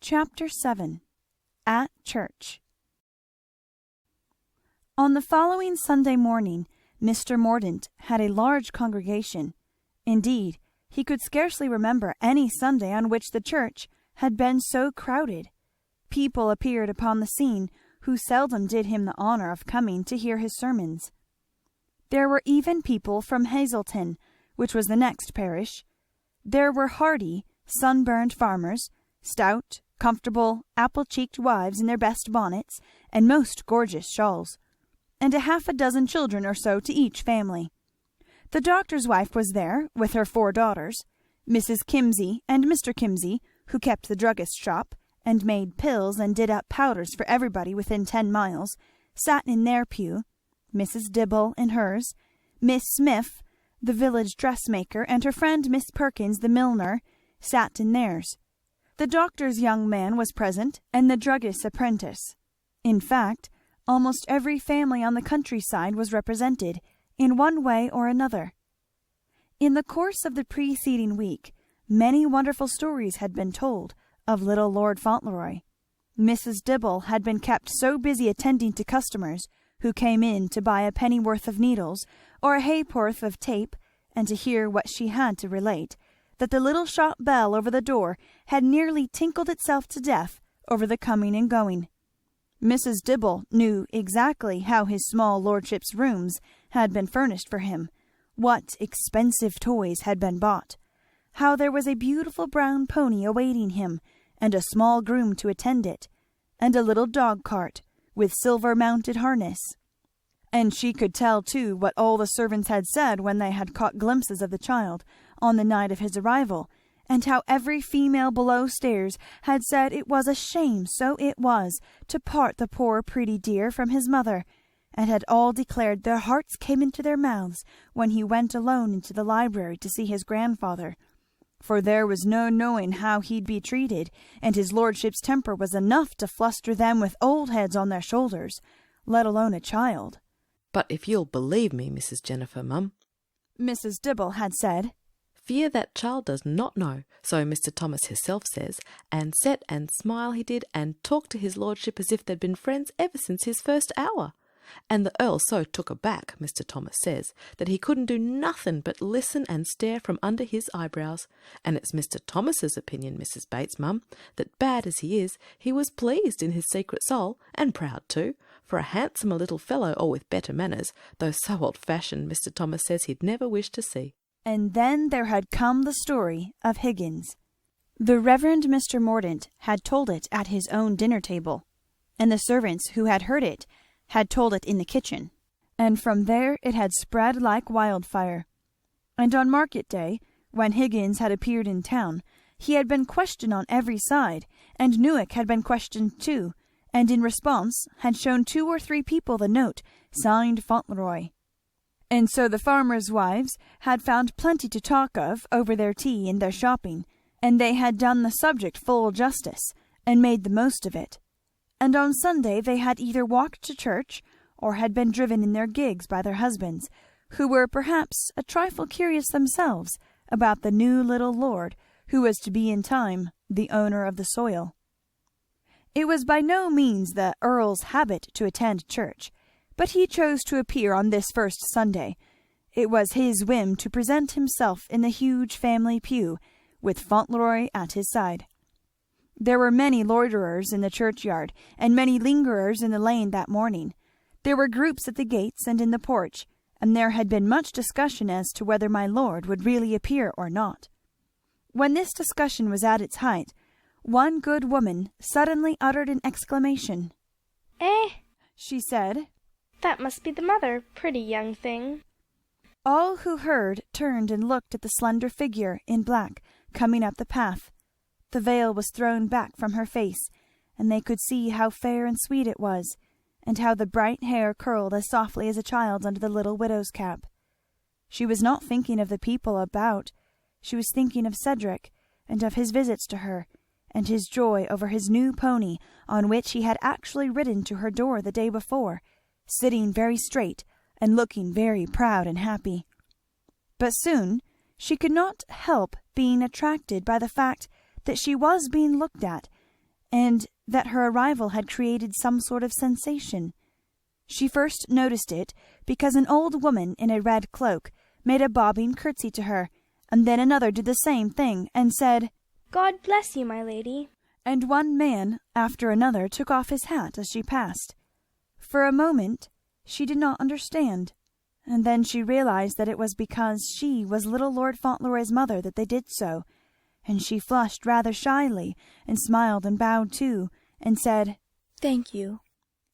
Chapter 7. At Church. On the following Sunday morning Mr. Mordaunt had a large congregation. Indeed, he could scarcely remember any Sunday on which the church had been so crowded. People appeared upon the scene who seldom did him the honour of coming to hear his sermons. There were even people from Hazelton, which was the next parish. There were hardy, sunburned farmers, stout, comfortable, apple-cheeked wives in their best bonnets and most gorgeous shawls, and a half a dozen children or so to each family. The doctor's wife was there, with her 4 daughters. Mrs. Kimsey and Mr. Kimsey, who kept the druggist's shop, and made pills and did up powders for everybody within 10 miles, sat in their pew. Mrs. Dibble in hers. Miss Smith, the village dressmaker, and her friend Miss Perkins, the milliner, sat in theirs. The doctor's young man was present, and the druggist's apprentice. In fact, almost every family on the countryside was represented, in one way or another. In the course of the preceding week many wonderful stories had been told of little Lord Fauntleroy. Mrs. Dibble had been kept so busy attending to customers who came in to buy a pennyworth of needles or a ha'porth of tape, and to hear what she had to relate, that the little shop bell over the door had nearly tinkled itself to death over the coming and going. Mrs. Dibble knew exactly how his small lordship's rooms had been furnished for him, what expensive toys had been bought, how there was a beautiful brown pony awaiting him, and a small groom to attend it, and a little dog-cart with silver-mounted harness. And she could tell too what all the servants had said when they had caught glimpses of the child on the night of his arrival, and how every female below stairs had said it was a shame, so it was, to part the poor pretty dear from his mother, and had all declared their hearts came into their mouths when he went alone into the library to see his grandfather, for there was no knowing how he'd be treated, and his lordship's temper was enough to fluster them with old heads on their shoulders, let alone a child. "But if you'll believe me, Mrs. Jennifer, mum," Mrs. Dibble had said, "fear that child does not know, so Mr. Thomas himself says, and set and smile he did, and talk to his lordship as if they'd been friends ever since his first hour. And the Earl so took aback, Mr. Thomas says, that he couldn't do nothing but listen and stare from under his eyebrows. And it's Mr. Thomas's opinion, Mrs. Bates, mum, that bad as he is, he was pleased in his secret soul, and proud too, for a handsomer little fellow, or with better manners, though so old-fashioned, Mr. Thomas says he'd never wish to see." And then there had come the story of Higgins. The Reverend Mr. Mordaunt had told it at his own dinner-table, and the servants who had heard it had told it in the kitchen, and from there it had spread like wildfire. And on market day, when Higgins had appeared in town, he had been questioned on every side, and Newick had been questioned too, and in response had shown 2 or 3 people the note signed Fauntleroy. And so the farmers' wives had found plenty to talk of over their tea and their shopping, and they had done the subject full justice, and made the most of it. And on Sunday they had either walked to church, or had been driven in their gigs by their husbands, who were perhaps a trifle curious themselves about the new little lord who was to be in time the owner of the soil. It was by no means the Earl's habit to attend church, but he chose to appear on this first Sunday. It was his whim to present himself in the huge family pew, with Fauntleroy at his side. There were many loiterers in the churchyard, and many lingerers in the lane that morning. There were groups at the gates and in the porch, and there had been much discussion as to whether my lord would really appear or not. When this discussion was at its height, one good woman suddenly uttered an exclamation. "Eh!" she said. "That must be the mother, pretty young thing." All who heard turned and looked at the slender figure in black coming up the path. The veil was thrown back from her face, and they could see how fair and sweet it was, and how the bright hair curled as softly as a child's under the little widow's cap. She was not thinking of the people about. She was thinking of Cedric, and of his visits to her, and his joy over his new pony, on which he had actually ridden to her door the day before, sitting very straight and looking very proud and happy. But soon she could not help being attracted by the fact that she was being looked at, and that her arrival had created some sort of sensation. She first noticed it because an old woman in a red cloak made a bobbing curtsy to her, and then another did the same thing and said, "God bless you, my lady." And one man after another took off his hat as she passed. For a moment she did not understand, and then she realized that it was because she was little Lord Fauntleroy's mother that they did so, and she flushed rather shyly and smiled and bowed too, and said, "Thank you,"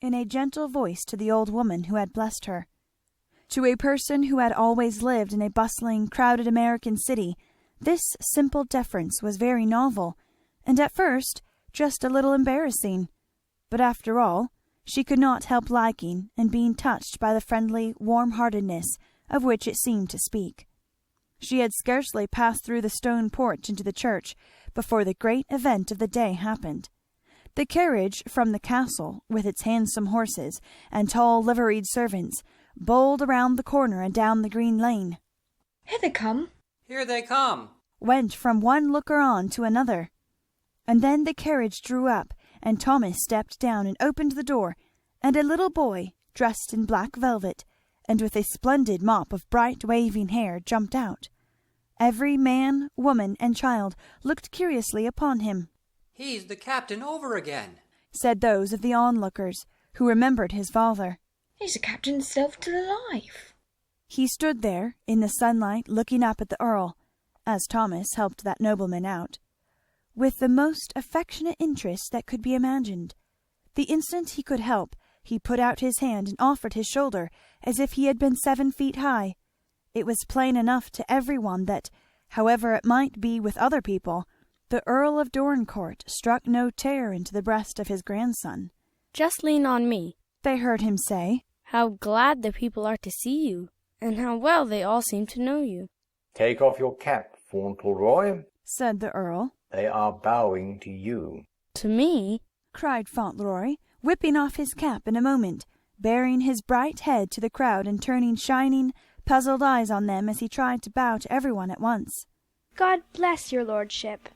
in a gentle voice to the old woman who had blessed her. To a person who had always lived in a bustling, crowded American city, this simple deference was very novel, and at first just a little embarrassing. But after all, she could not help liking and being touched by the friendly warm-heartedness of which it seemed to speak. She had scarcely passed through the stone porch into the church before the great event of the day happened. The carriage from the castle, with its handsome horses and tall liveried servants, bowled around the corner and down the green lane. "Here they come!" "Here they come!" went from one looker-on to another. And then the carriage drew up, and Thomas stepped down and opened the door, and a little boy, dressed in black velvet, and with a splendid mop of bright waving hair, jumped out. Every man, woman, and child looked curiously upon him. "He's the captain over again," said those of the onlookers, who remembered his father. "He's the captain himself to the life." He stood there in the sunlight looking up at the Earl, as Thomas helped that nobleman out, with the most affectionate interest that could be imagined. The instant he could help, he put out his hand and offered his shoulder as if he had been 7 feet high. It was plain enough to every one that, however it might be with other people, the Earl of Dorincourt struck no terror into the breast of his grandson. "Just lean on me," they heard him say. "How glad the people are to see you, and how well they all seem to know you." "Take off your cap, Fauntleroy," said the Earl. "They are bowing to you." "To me?" cried Fauntleroy, whipping off his cap in a moment, baring his bright head to the crowd and turning shining, puzzled eyes on them as he tried to bow to every one at once. "God bless your lordship,"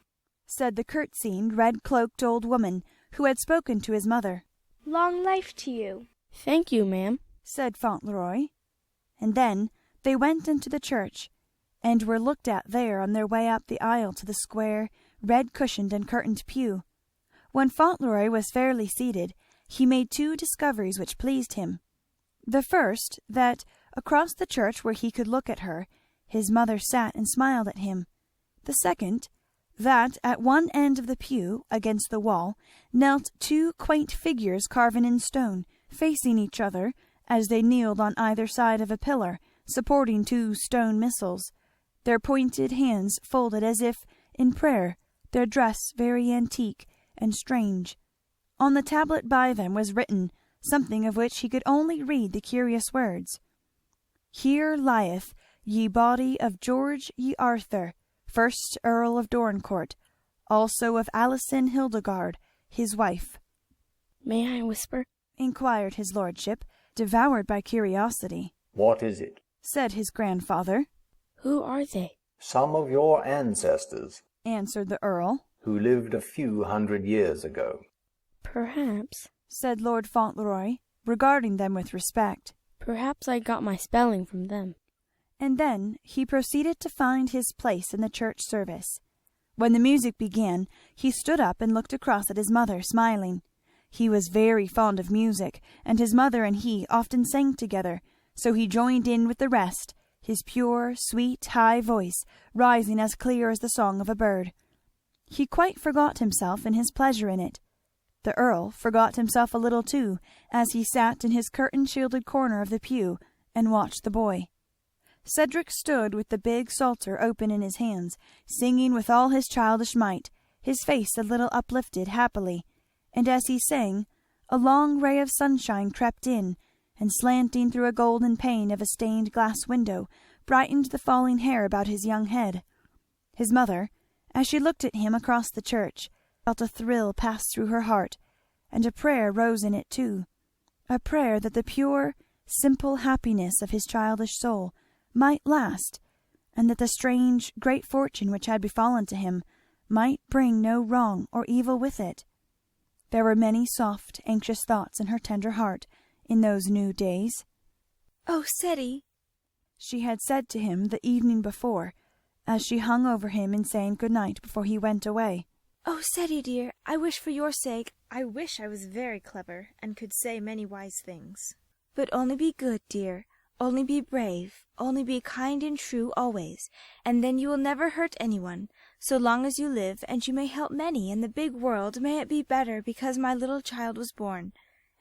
said the curtsying, red-cloaked old woman who had spoken to his mother. "Long life to you." "Thank you, ma'am," said Fauntleroy. And then they went into the church, and were looked at there on their way up the aisle to the square, red-cushioned and curtained pew. When Fauntleroy was fairly seated, he made 2 discoveries which pleased him. The first, that across the church where he could look at her, his mother sat and smiled at him. The second, that at one end of the pew, against the wall, knelt 2 quaint figures carven in stone, facing each other, as they kneeled on either side of a pillar, supporting 2 stone missals, their pointed hands folded as if in prayer, their dress very antique and strange. On the tablet by them was written something of which he could only read the curious words, "Here lieth ye body of George ye Arthur, first Earl of Dorincourt, also of Alison Hildegard, his wife." "May I whisper?" inquired his lordship, devoured by curiosity. "What is it?" said his grandfather. "Who are they?" "Some of your ancestors," answered the Earl, "who lived a few hundred years ago." "Perhaps," said Lord Fauntleroy, regarding them with respect. "Perhaps I got my spelling from them." And then he proceeded to find his place in the church service. When the music began, he stood up and looked across at his mother, smiling. He was very fond of music, and his mother and he often sang together, so he joined in with the rest, his pure, sweet, high voice rising as clear as the song of a bird. He quite forgot himself in his pleasure in it. The Earl forgot himself a little too, as he sat in his curtain-shielded corner of the pew and watched the boy. Cedric stood with the big psalter open in his hands, singing with all his childish might, his face a little uplifted happily, and as he sang, a long ray of sunshine crept in, and slanting through a golden pane of a stained glass window, brightened the falling hair about his young head. His mother, as she looked at him across the church, felt a thrill pass through her heart, and a prayer rose in it too, a prayer that the pure, simple happiness of his childish soul might last, and that the strange, great fortune which had befallen to him might bring no wrong or evil with it. There were many soft, anxious thoughts in her tender heart in those new days. "Oh, Ceddie," she had said to him the evening before, as she hung over him in saying good night before he went away. "Oh, Ceddie dear, I wish for your sake, I wish I was very clever and could say many wise things. But only be good, dear, only be brave, only be kind and true always, and then you will never hurt anyone, so long as you live, and you may help many, and the big world may it be better because my little child was born.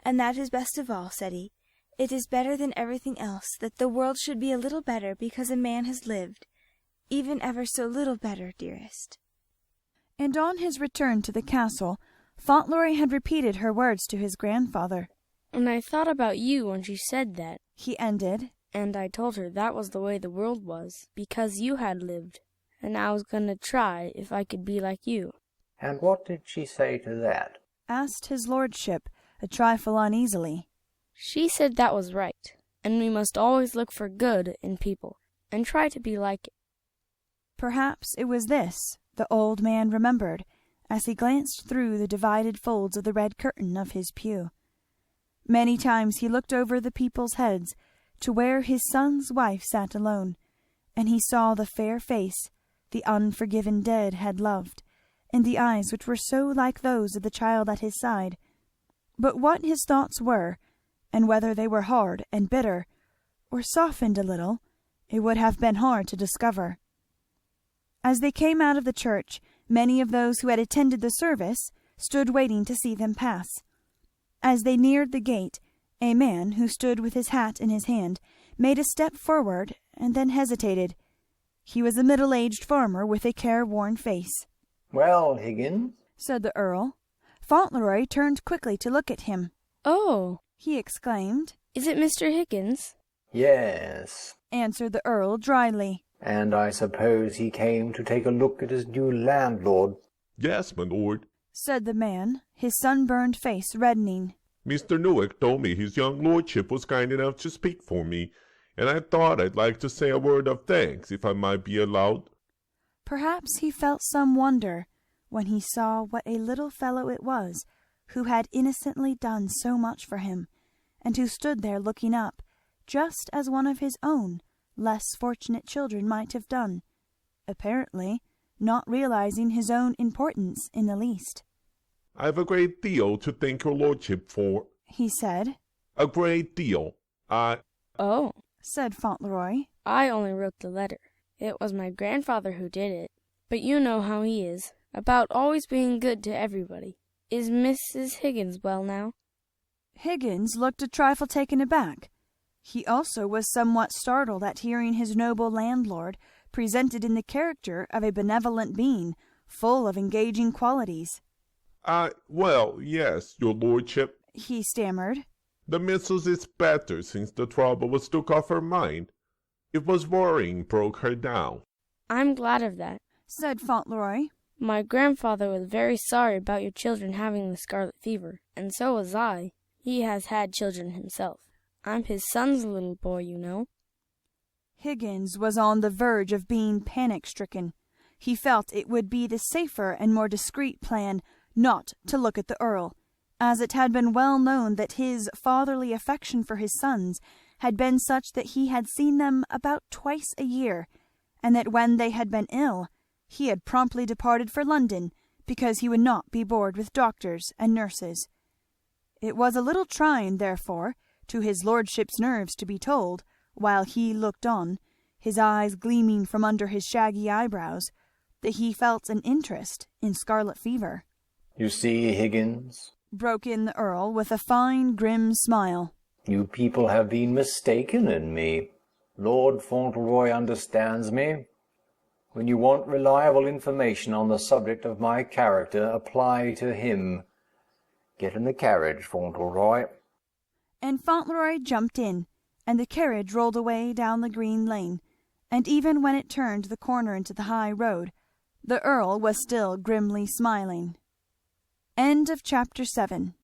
And that is best of all, Ceddie. It is better than everything else that the world should be a little better because a man has lived, even ever so little better, dearest." And on his return to the castle, Fauntleroy had repeated her words to his grandfather. "And I thought about you when she said that," he ended, "and I told her that was the way the world was, because you had lived, and I was going to try if I could be like you." And what did she say to that? asked his lordship, a trifle uneasily. "She said that was right, and we must always look for good in people, and try to be like it." Perhaps it was this the old man remembered as he glanced through the divided folds of the red curtain of his pew. Many times he looked over the people's heads to where his son's wife sat alone, and he saw the fair face the unforgiven dead had loved, and the eyes which were so like those of the child at his side. But what his thoughts were, and whether they were hard and bitter, or softened a little, it would have been hard to discover. As they came out of the church, many of those who had attended the service stood waiting to see them pass. As they neared the gate, a man, who stood with his hat in his hand, made a step forward and then hesitated. He was a middle-aged farmer with a careworn face. "Well, Higgins," said the Earl. Fauntleroy turned quickly to look at him. "Oh," he exclaimed. "Is it Mr. Higgins?" "Yes," answered the Earl dryly. "and I suppose he came to take a look at his new landlord." "Yes, my lord," said the man, his sunburned face reddening. "Mr. Newick told me his young lordship was kind enough to speak for me, and I thought I'd like to say a word of thanks, if I might be allowed." Perhaps he felt some wonder when he saw what a little fellow it was who had innocently done so much for him, and who stood there looking up, just as one of his own less fortunate children might have done, apparently not realizing his own importance in the least. "I've a great deal to thank your lordship for," he said. "A great deal. "Oh," said Fauntleroy. "I only wrote the letter. It was my grandfather who did it. But you know how he is, about always being good to everybody. Is Mrs. Higgins well now?" Higgins looked a trifle taken aback. He also was somewhat startled at hearing his noble landlord presented in the character of a benevolent being, full of engaging qualities. Well, yes, your lordship," he stammered. "the missus is better since the trouble was took off her mind. It was worrying broke her down." "I'm glad of that," said Fauntleroy. "My grandfather was very sorry about your children having the scarlet fever, and so was I. He has had children himself. I'm his son's little boy, you know." Higgins was on the verge of being panic-stricken. He felt it would be the safer and more discreet plan not to look at the Earl, as it had been well known that his fatherly affection for his sons had been such that he had seen them about twice a year, and that when they had been ill he had promptly departed for London because he would not be bored with doctors and nurses. It was a little trying, therefore, to his lordship's nerves to be told, while he looked on, his eyes gleaming from under his shaggy eyebrows, that he felt an interest in scarlet fever. "You see, Higgins," broke in the Earl with a fine grim smile, "you people have been mistaken in me. Lord Fauntleroy understands me. When you want reliable information on the subject of my character, apply to him. Get in the carriage, Fauntleroy." And Fauntleroy jumped in, and the carriage rolled away down the green lane, and even when it turned the corner into the high road, the Earl was still grimly smiling. End of chapter 7.